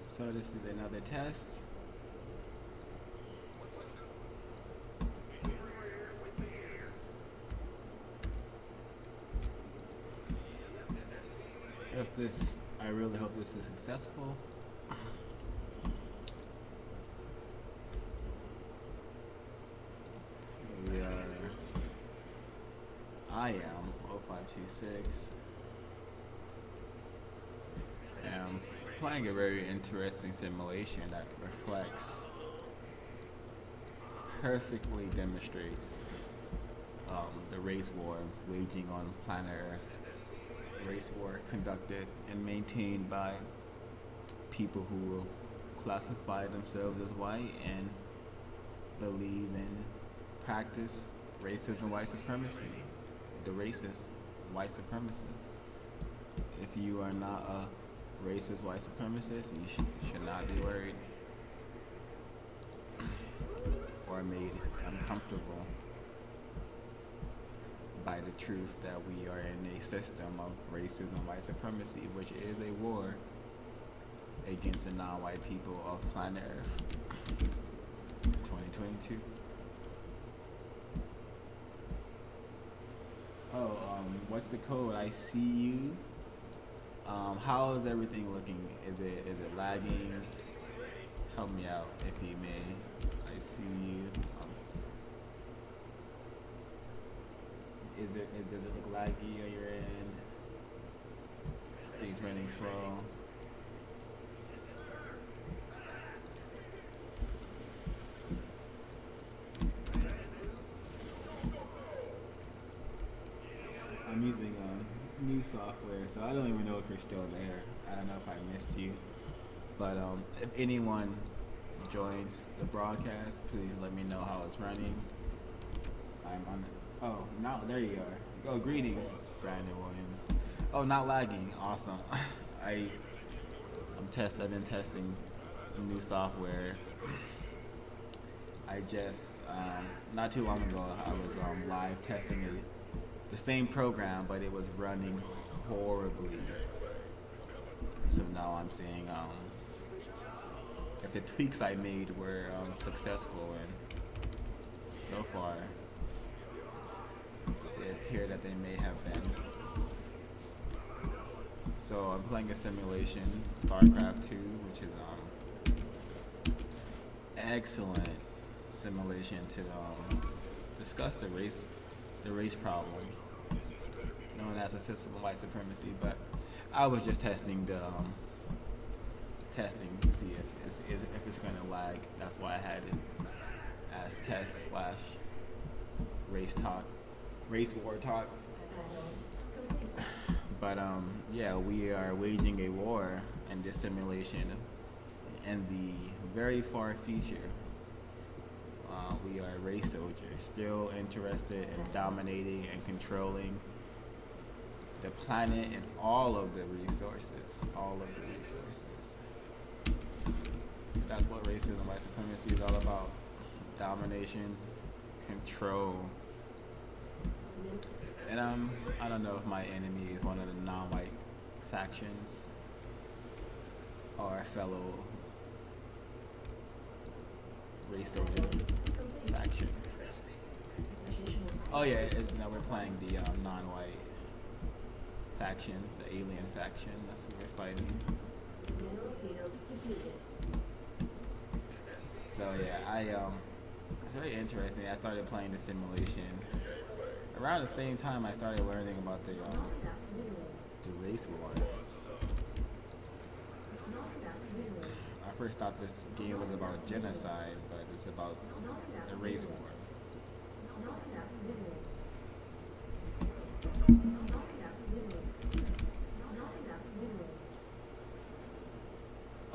So this is another test. If this, I really hope this is successful. We are, I am 0526. Am playing a very interesting simulation that perfectly demonstrates the race war waging on planet Earth. Race war conducted and maintained by people who will classify themselves as white and believe in practice racism, white supremacy. The racist white supremacists. If you are not a racist white supremacist, you should not be worried or made uncomfortable by the truth that we are in a system of racism, white supremacy, which is a war against the non-white people of planet Earth. 2022. What's the code? I see you. How is everything looking? Is it lagging? Help me out if you may. I see you. Does it look laggy on your end? Things running slow. I'm using new software, so I don't even know if you're still there. I don't know if I missed you. But if anyone joins the broadcast, please let me know how it's running. I'm on it. Oh, now there you are. Oh, greetings, Brandon Williams. Oh, not lagging. Awesome. I've been testing new software. I just not too long ago I was live testing the same program, but it was running horribly. So now I'm seeing if the tweaks I made were successful, and so far they appear that they may have been. So I'm playing a simulation, StarCraft 2, which is excellent simulation to discuss the race problem known as a system of white supremacy. But I was just testing the testing to see if it's going to lag. That's why I had it as test / race war talk. But yeah, we are waging a war in this simulation in the very far future. We are race soldiers, still interested in dominating and controlling the planet and all of the resources. That's what racism, white supremacy is all about. Domination, control. And I don't know if my enemy is one of the non-white factions or a fellow race soldier faction. Oh yeah, no, we're playing the non-white factions, the alien faction. That's who we're fighting. So yeah, it's very interesting. I started playing the simulation around the same time I started learning about the race war. I first thought this game was about genocide, but it's about the race war.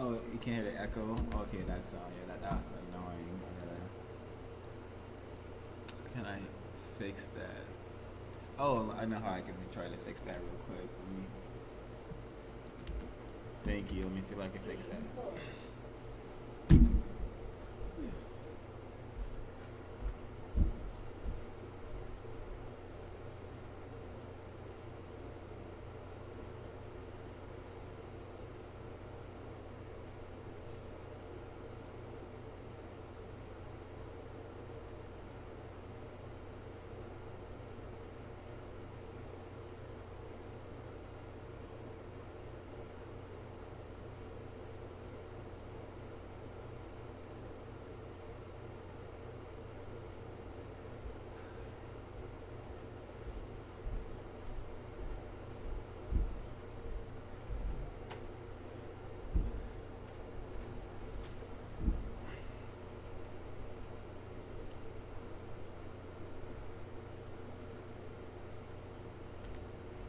Oh, you can't hear the echo? Okay, that's that's annoying. Can I fix that? Oh, I know how I can try to fix that real quick. Thank you. Let me see if I can fix that.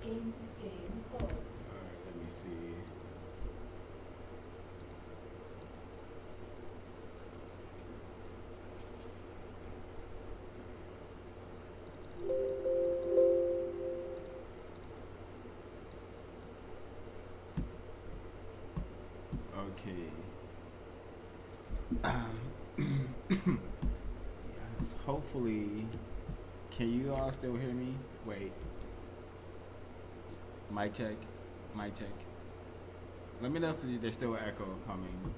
Game paused. Alright, let me see. Okay. Hopefully, can you all still hear me? Wait, mic check, mic check. Let me know if there's still an echo coming,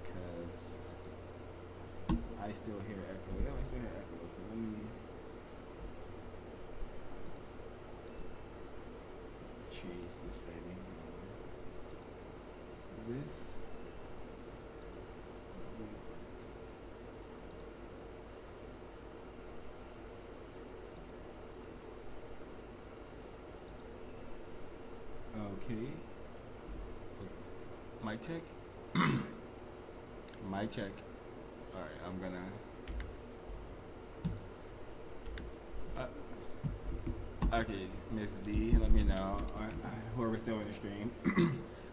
cause I still hear echo. Yeah, I still hear echo. So let me change the settings on this. Okay. Mic check. Mic check. All right, I'm gonna. Okay, Miss B, let me know. Whoever's still in the stream,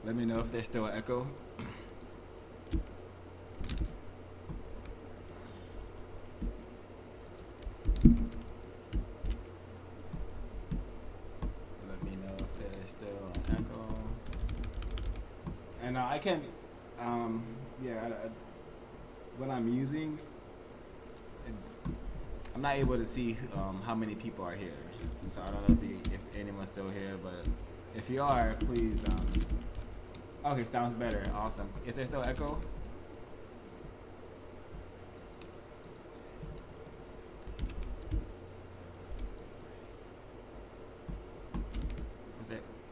let me know if there's still an echo. Let me know if there's still an echo. And I can, what I'm using, I'm not able to see how many people are here. So I don't know if anyone's still here, but if you are, please. Okay, sounds better. Awesome. Is there still echo?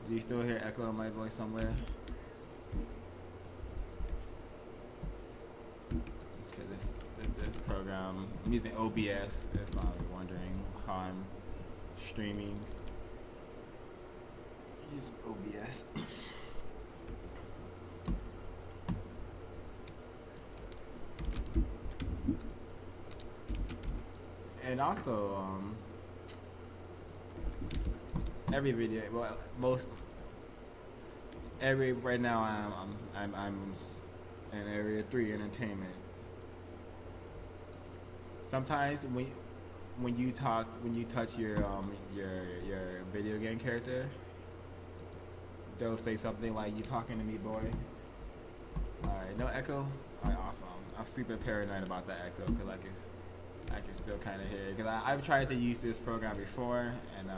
Do you still hear echo in my voice somewhere? Okay, this program, I'm using OBS, if I'm wondering how I'm streaming. Use OBS. And also, every video, well, right now I'm in Area 3 Entertainment. Sometimes when you touch your video game character, they'll say something like, "You talking to me, boy?" Alright, no echo? Alright, awesome. I'm super paranoid about that echo because I can still kind of hear it. Because I've tried to use this program before, and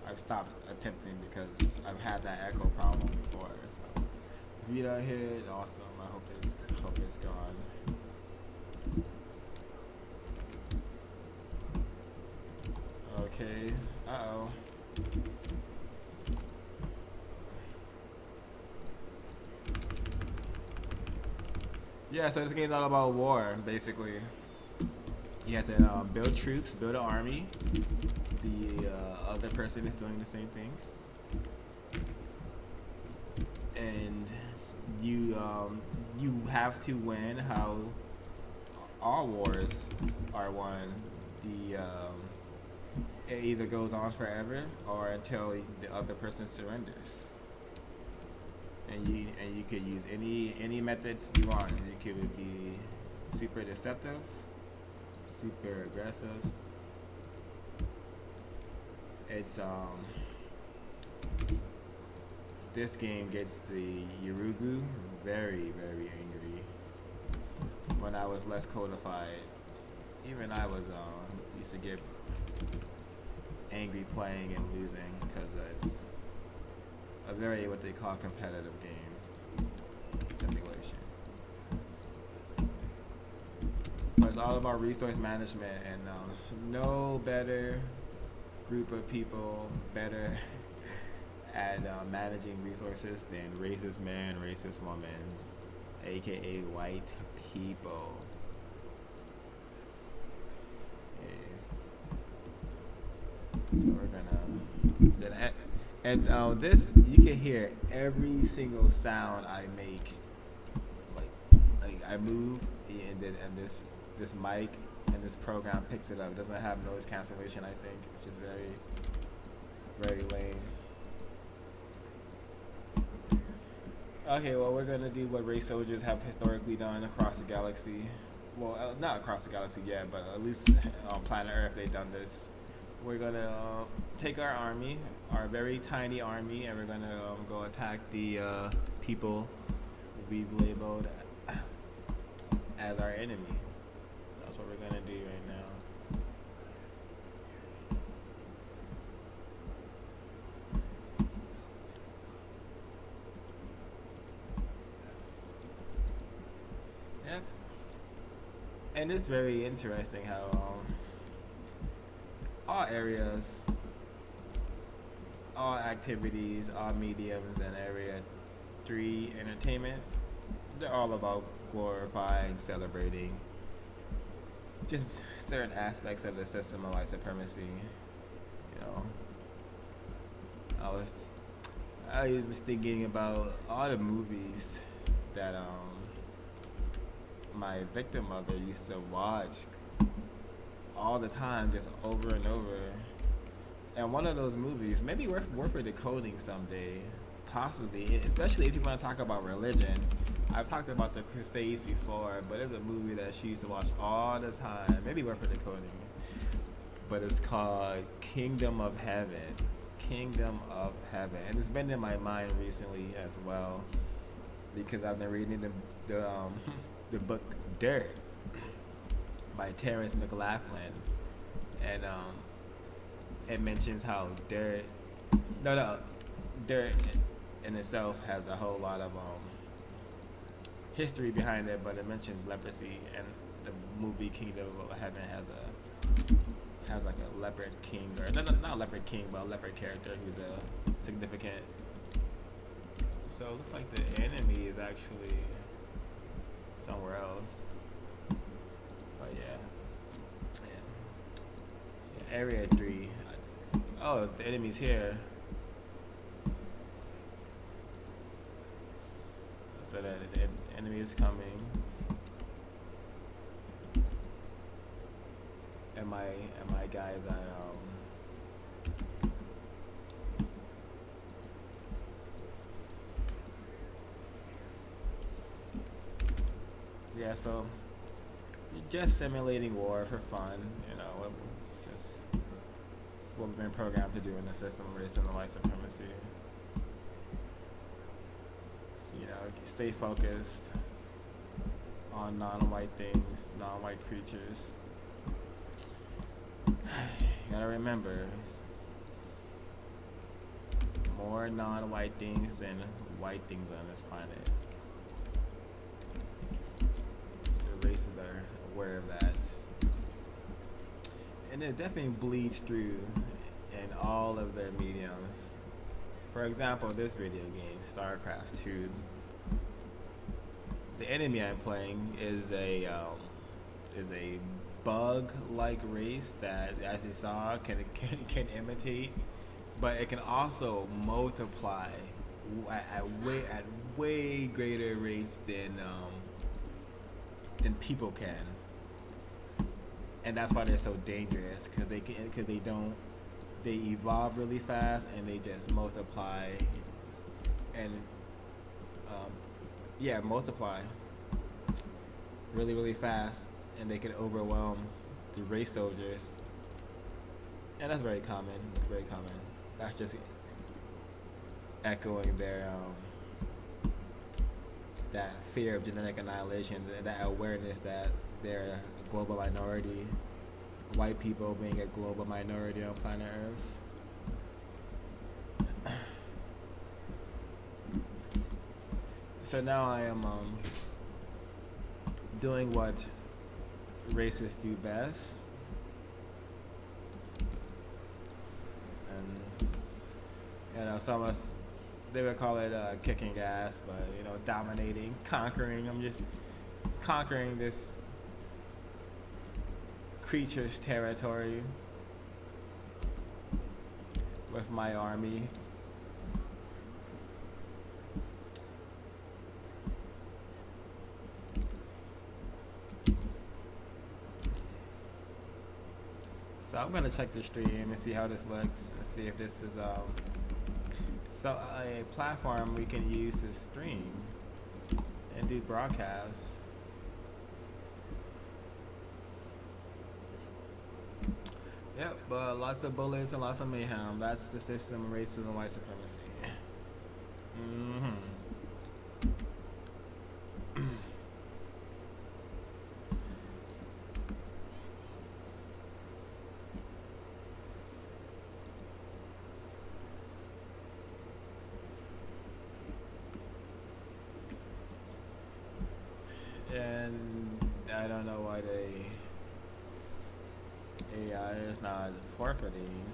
I've stopped attempting because I've had that echo problem before. So if you don't hear it, awesome. I hope it's gone. Okay. Uh-oh. Yeah, so this game's all about war, basically. You have to build troops, build an army. The other person is doing the same thing. And you have to win how all wars are won. It either goes on forever or until the other person surrenders. And you could use any methods you want. It could be super deceptive, super aggressive. It's this game gets the Yurugu very, very angry. When I was less codified, even I was used to get angry playing and losing because it's a very what they call competitive game simulation. But it's all about resource management, and no better group of people better at managing resources than racist man, racist woman, aka white people. Yeah. So we're gonna and this you can hear every single sound I make. Like I move, and this mic and this program picks it up. It doesn't have noise cancellation, I think, which is very Very lame. Okay, well, we're gonna do what race soldiers have historically done across the galaxy. Well, not across the galaxy yet, but at least on planet Earth they've done this. We're gonna take our army, our very tiny army, and we're gonna go attack the people we've labeled as our enemy. So that's what we're gonna do right now. Yep. And it's very interesting how all areas, all activities, all mediums in Area 3 entertainment, they're all about glorifying, celebrating just certain aspects of the system of white supremacy. You know, I was thinking about all the movies that my victim mother used to watch all the time, just over and over. And one of those movies, maybe worth for decoding someday, possibly, especially if you want to talk about religion. I've talked about the Crusades before, but there's a movie that she used to watch all the time, maybe worth for decoding. But it's called Kingdom of Heaven. Kingdom of Heaven. And it's been in my mind recently as well, because I've been reading the book Dirt by Terrence McLaughlin, and it mentions how dirt in itself has a whole lot of history behind it, but it mentions leprosy, and the movie Kingdom of Heaven has like a leopard king, or not a leopard king, but a leopard character who's a significant. So it looks like the enemy is actually somewhere else. But yeah, Area 3. Oh, the enemy's here. So that the enemy is coming. And my guys are yeah, so just simulating war for fun, you know. It's what we've been programmed to do in the system of race and white supremacy. So, you know, stay focused on non-white things, non-white creatures. You gotta remember, more non-white things than white things on this planet. The races are aware of that. And it definitely bleeds through in all of their mediums. For example, this video game, StarCraft 2, the enemy I'm playing is a bug-like race that, as you saw, can imitate, but it can also multiply at way greater rates than people can. And that's why they're so dangerous, because they evolve really fast, and they just multiply and multiply really fast, and they can overwhelm the race soldiers. And that's very common. That's just echoing their that fear of genetic annihilation, that awareness that they're a global minority, white people being a global minority on planet Earth. So now I am doing what racists do best, and you know, some of us, they would call it kicking ass, but you know, dominating, conquering. I'm just conquering this creature's territory with my army. So I'm gonna check the stream and see how this looks and see if this is so a platform we can use to stream and do broadcasts. Yep, but lots of bullets and lots of mayhem. That's the system of racism and white supremacy. Mm-hmm. And I don't know why AI is not forfeiting.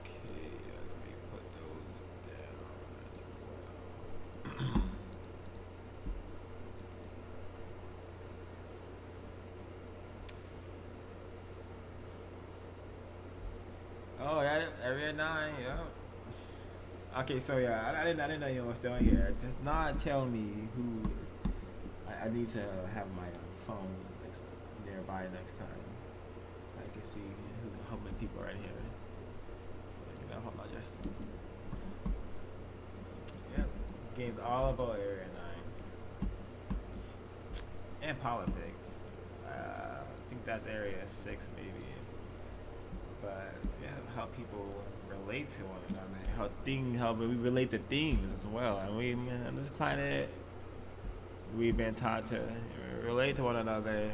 Okay, let me put those down as well. Oh, that Area 9, yeah. Okay, so yeah, I didn't know you were still in here. Just not tell me who. I need to have my phone nearby next time, so I can see how many people are in here. So hold on, just yep. Game's all about Area 9 and politics. I think that's Area 6 maybe. But yeah, how people relate to one another, how we relate to things as well. And we on this planet, we've been taught to relate to one another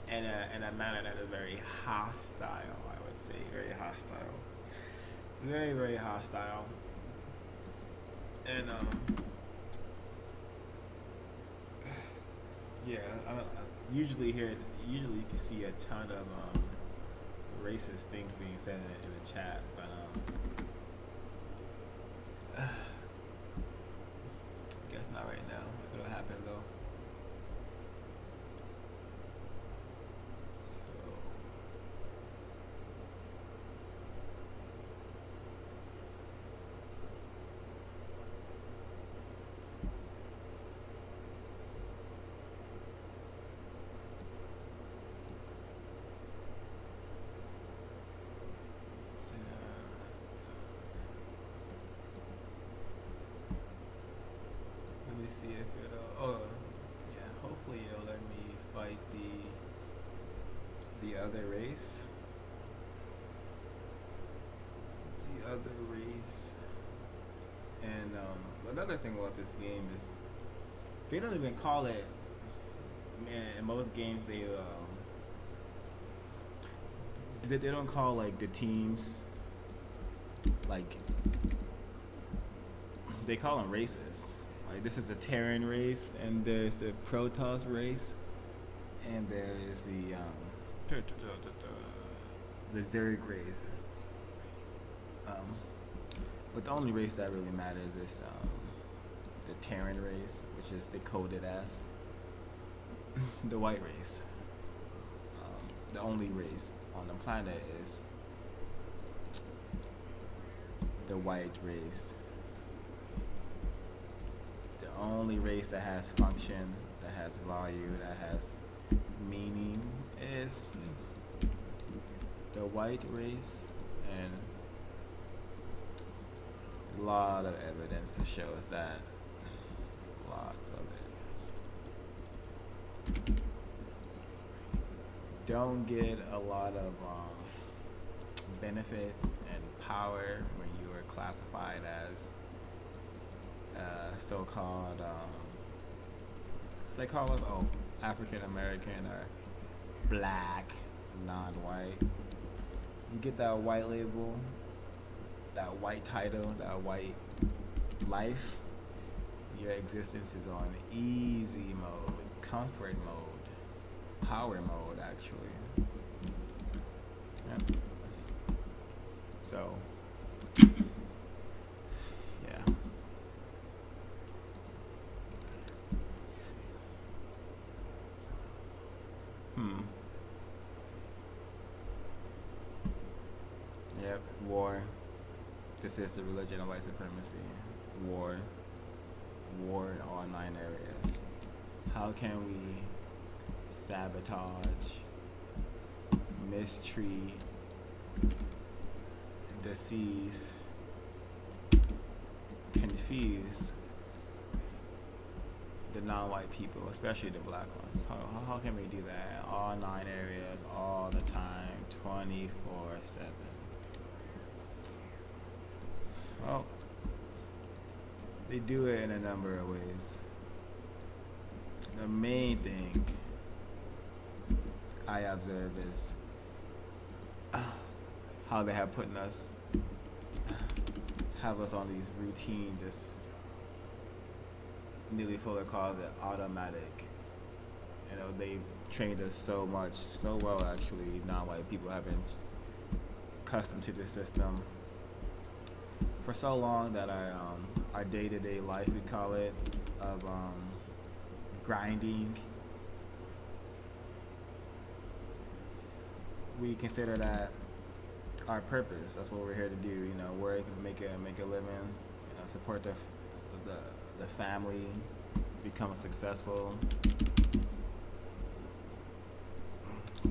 in a manner that is very hostile. I would say very hostile, very hostile. And yeah, usually you can see a ton of racist things being said in the chat, but guess not right now. It'll happen though. Let me see if it'll. Oh, yeah. Hopefully it'll let me fight the other race. The other race. And another thing about this game is they don't even call it. In most games, they don't call like the teams like they call them races. Like this is the Terran race, and there's the Protoss race, and there is the Zerg race. But the only race that really matters is the Terran race, which is decoded as the white race. The only race on the planet is the white race. The only race that has function, that has value, that has meaning is the white race, and a lot of evidence to show us that. Lots of it. Don't get a lot of benefits and power when you are classified as so-called they call us African American or black, non-white. You get that white label, that white title, that white life, your existence is on easy mode, comfort mode, power mode actually. Yep. So yeah. Yep, war. This is the religion of white supremacy. War. War in all 9 areas. How can we sabotage, mistreat, deceive, confuse the non-white people, especially the black ones? How can we do that? All 9 areas, all the time, 24/7. Well, they do it in a number of ways. The main thing I observe is how they have have us on these routine, this Neely Fuller calls it automatic. You know, they trained us so much, so well actually. Non-white people have been accustomed to the system for so long that our day-to-day life, we call it, of grinding, we consider that our purpose. That's what we're here to do. You know, work, make a living. You know, support the family, become successful.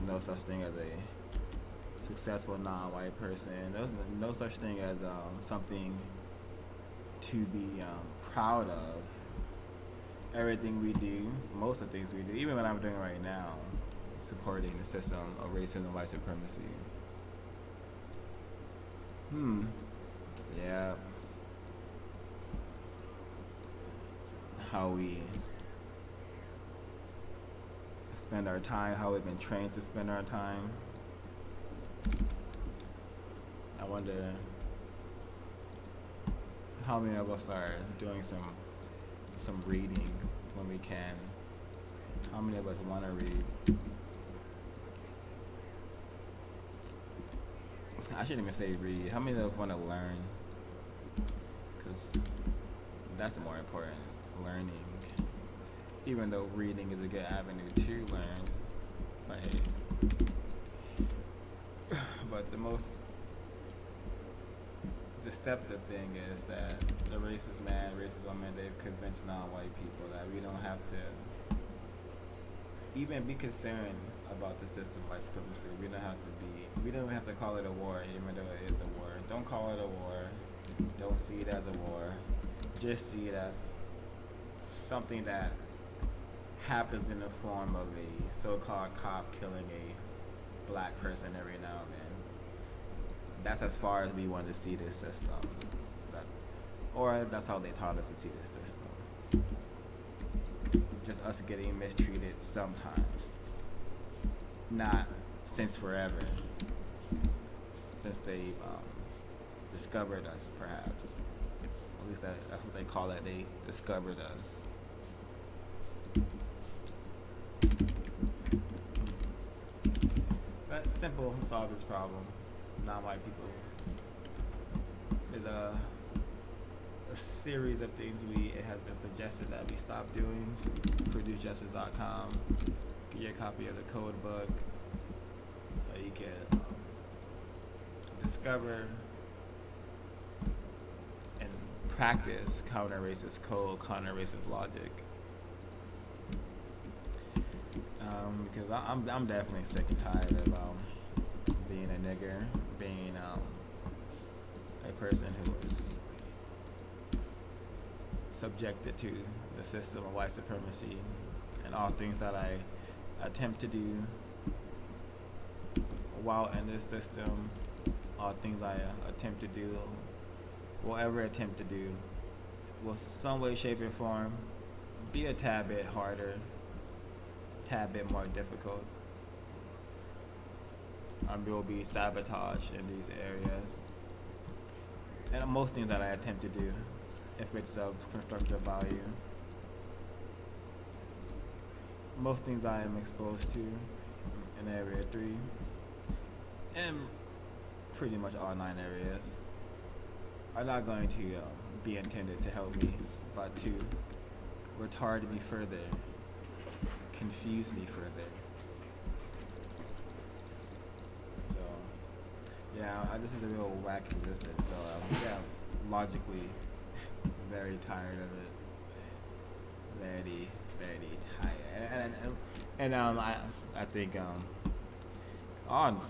No such thing as a successful non-white person. There's no such thing as something to be proud of. Everything we do, most of the things we do, even what I'm doing right now, supporting the system of racism and white supremacy. Yeah. How we spend our time, how we've been trained to spend our time. I wonder how many of us are doing some reading when we can. How many of us want to read? I shouldn't even say read. How many of us want to learn? Because that's more important. Learning. Even though reading is a good avenue to learn. But hey. But the most deceptive thing is that the racist man, racist woman, they've convinced non-white people that we don't have to even be concerned about the system of white supremacy. We don't have to call it a war, even though it is a war. Don't call it a war. Don't see it as a war. Just see it as something that happens in the form of a so-called cop killing a black person every now and then. That's as far as we want to see this system. Or that's how they taught us to see this system. Just us getting mistreated sometimes. Not since forever. Since they've discovered us, perhaps. At least that's what they call it. They discovered us. But simple, solve this problem. Non-white people. There's a series of things it has been suggested that we stop doing. PurdueJustice.com. Get your copy of the code book so you can discover and practice counter-racist code, counter-racist logic. Because I'm definitely sick and tired of being a nigger, being a person who is subjected to the system of white supremacy and all things that I attempt to do while in this system, all things I attempt to do, will ever attempt to do, will some way, shape, or form be a tad bit harder, tad bit more difficult. Will be sabotaged in these areas. And most things that I attempt to do, if it's of constructive value. Most things I am exposed to in Area 3, and pretty much all 9 areas, are not going to be intended to help me, but to retard me further, confuse me further. So, Yeah, this is a real whack existence. So yeah, logically, very tired of it. Very, very tired. I think all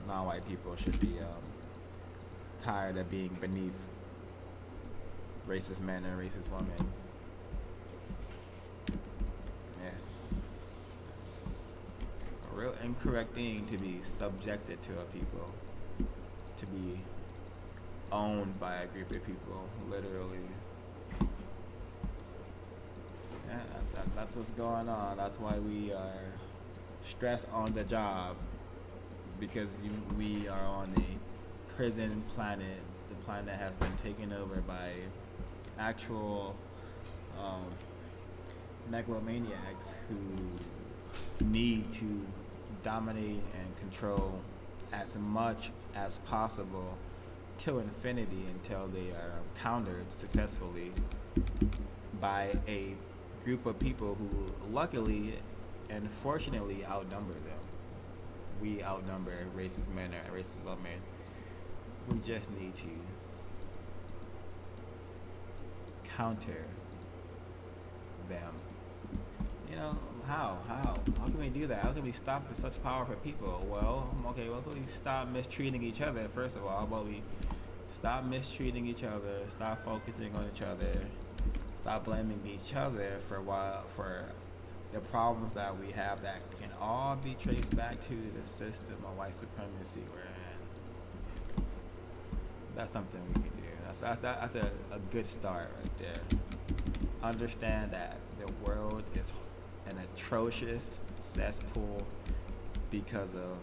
non-white people should be tired of being beneath racist men and racist women. Yes, it's a real incorrect thing to be subjected to a people, to be owned by a group of people, literally. Yeah, that's what's going on. That's why we are stressed on the job because we are on a prison planet. The planet has been taken over by actual um, megalomaniacs who need to dominate and control as much as possible till infinity until they are countered successfully by a group of people who luckily and fortunately outnumber them. We outnumber racist men and racist women. We just need to counter them. You know, how can we do that? How can we stop such powerful people? Well, okay, well, can we stop mistreating each other, first of all? How about we stop mistreating each other, stop focusing on each other, stop blaming each other for the problems that we have that can all be traced back to the system of white supremacy we're in. That's something we can do. That's a good start right there. Understand that the world is an atrocious cesspool because of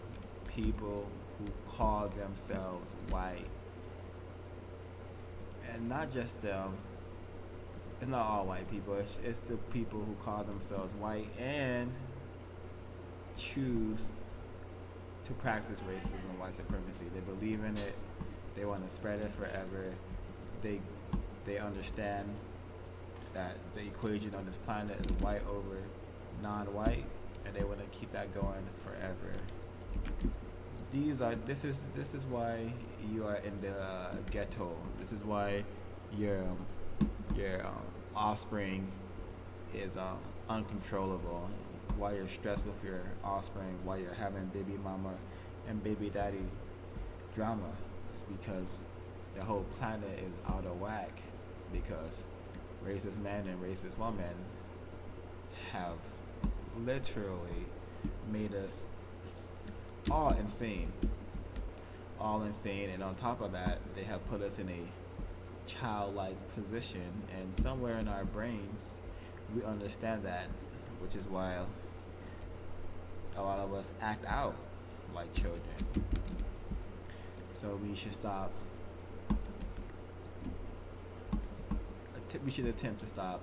people who call themselves white. And not just them, it's not all white people, it's the people who call themselves white and choose to practice racism and white supremacy. They believe in it, they want to spread it forever. They understand that the equation on this planet is white over non-white, and they want to keep that going forever. This is why you are in the ghetto. This is why your offspring is uncontrollable. Why you're stressed with your offspring. Why you're having baby mama and baby daddy drama. It's because the whole planet is out of whack because racist men and racist women have literally made us all insane. And on top of that, they have put us in a childlike position, and somewhere in our brains, we understand that, which is why a lot of us act out like children. So we should stop. We should attempt to stop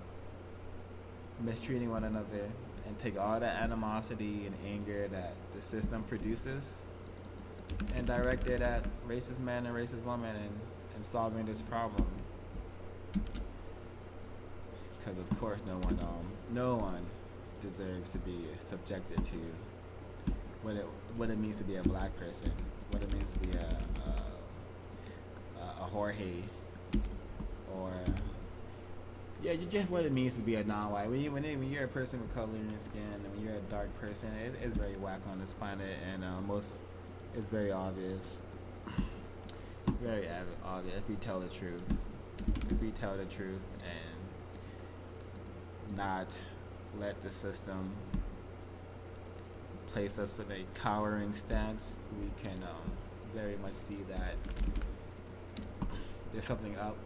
mistreating one another and take all the animosity and anger that the system produces and direct it at racist men and racist women and solving this problem. Because of course, no one deserves to be subjected to what it means to be a black person, what it means to be a Jorge, or just what it means to be a non-white. When you're a person with color in your skin, and when you're a dark person, it's very whack on this planet, and it's very obvious. Very obvious if we tell the truth. If we tell the truth and not let the system place us in a cowering stance, we can very much see that there's something up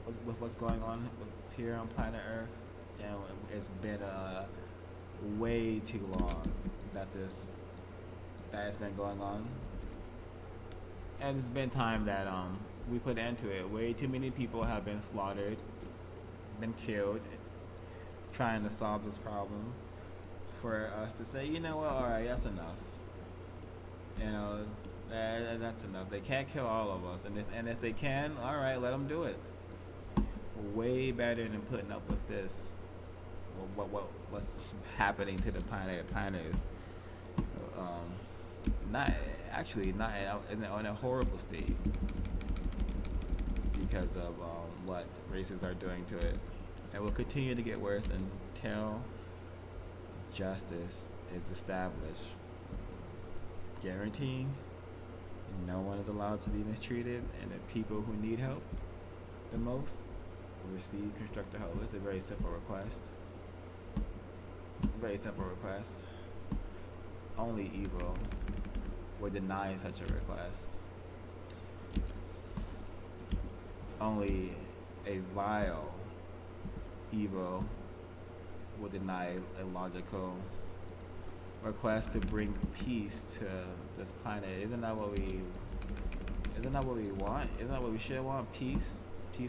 with what's going on here on planet Earth, and it's been way too long that it's been going on, and it's been time that we put an end to it. Way too many people have been slaughtered, been killed, trying to solve this problem, for us to say, you know what, all right, that's enough. You know, that's enough. They can't kill all of us, and if they can, all right, let them do it. Way better than putting up with this. What's happening to the planet? The planet is not actually not in a horrible state because of what races are doing to it, and will continue to get worse until justice is established, guaranteeing no one is allowed to be mistreated, and the people who need help the most will receive constructive help. It's a very simple request. Very simple request. Only evil would deny such a request. Only a vile evil would deny a logical request to bring peace to this planet. Isn't that what we want? Isn't that what we should want? Peace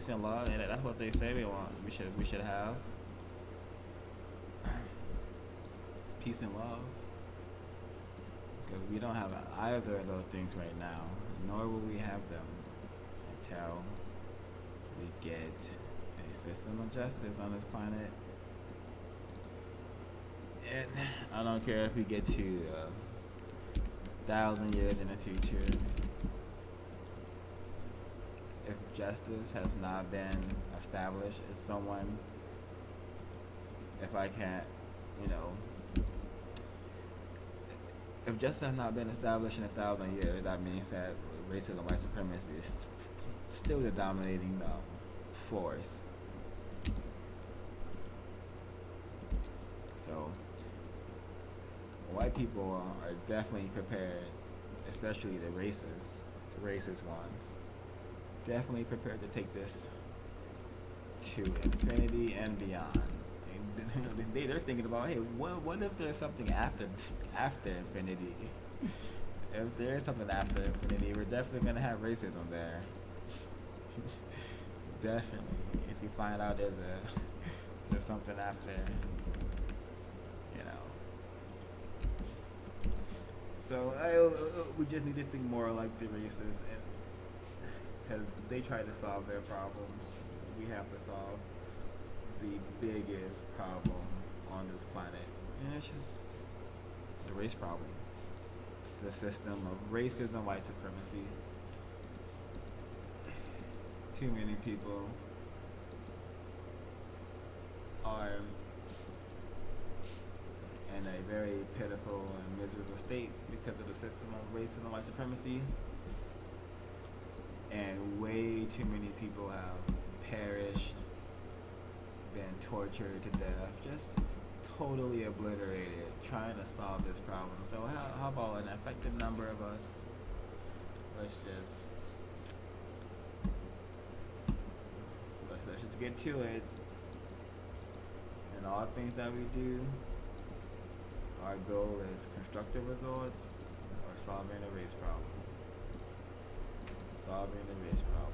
and love, and that's what they say we want. We should have peace and love, because we don't have either of those things right now, nor will we have them until we get a system of justice on this planet. And I don't care if we get to 1,000 years in the future. If justice has not been established, if I can't, if justice has not been established in 1,000 years, that means that racism, white supremacy is still the dominating force. So, white people are definitely prepared, especially the racist ones, definitely prepared to take this to infinity and beyond. They're thinking about, hey, what if there's something after infinity? If there is something after infinity, we're definitely gonna have racism there. Definitely. If you find out there's something after, So we just need to think more like the racists, and because they try to solve their problems, we have to solve the biggest problem on this planet, and it's just the race problem, the system of racism, white supremacy. Too many people are in a very pitiful and miserable state because of the system of racism, white supremacy, and way too many people have perished, been tortured to death, just totally obliterated trying to solve this problem. So how about an effective number of us, let's just get to it, and all things that we do, our goal is constructive results or solving the race problem. Solving the race problem.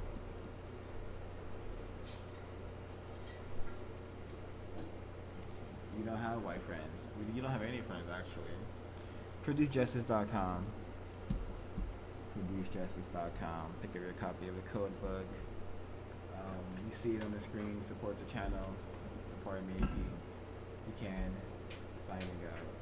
You don't have white friends. You don't have any friends, actually. ProduceJustice.com. ProduceJustice.com. Pick up your copy of the code book. You see it on the screen. Support the channel. Support me if you can. Signing out.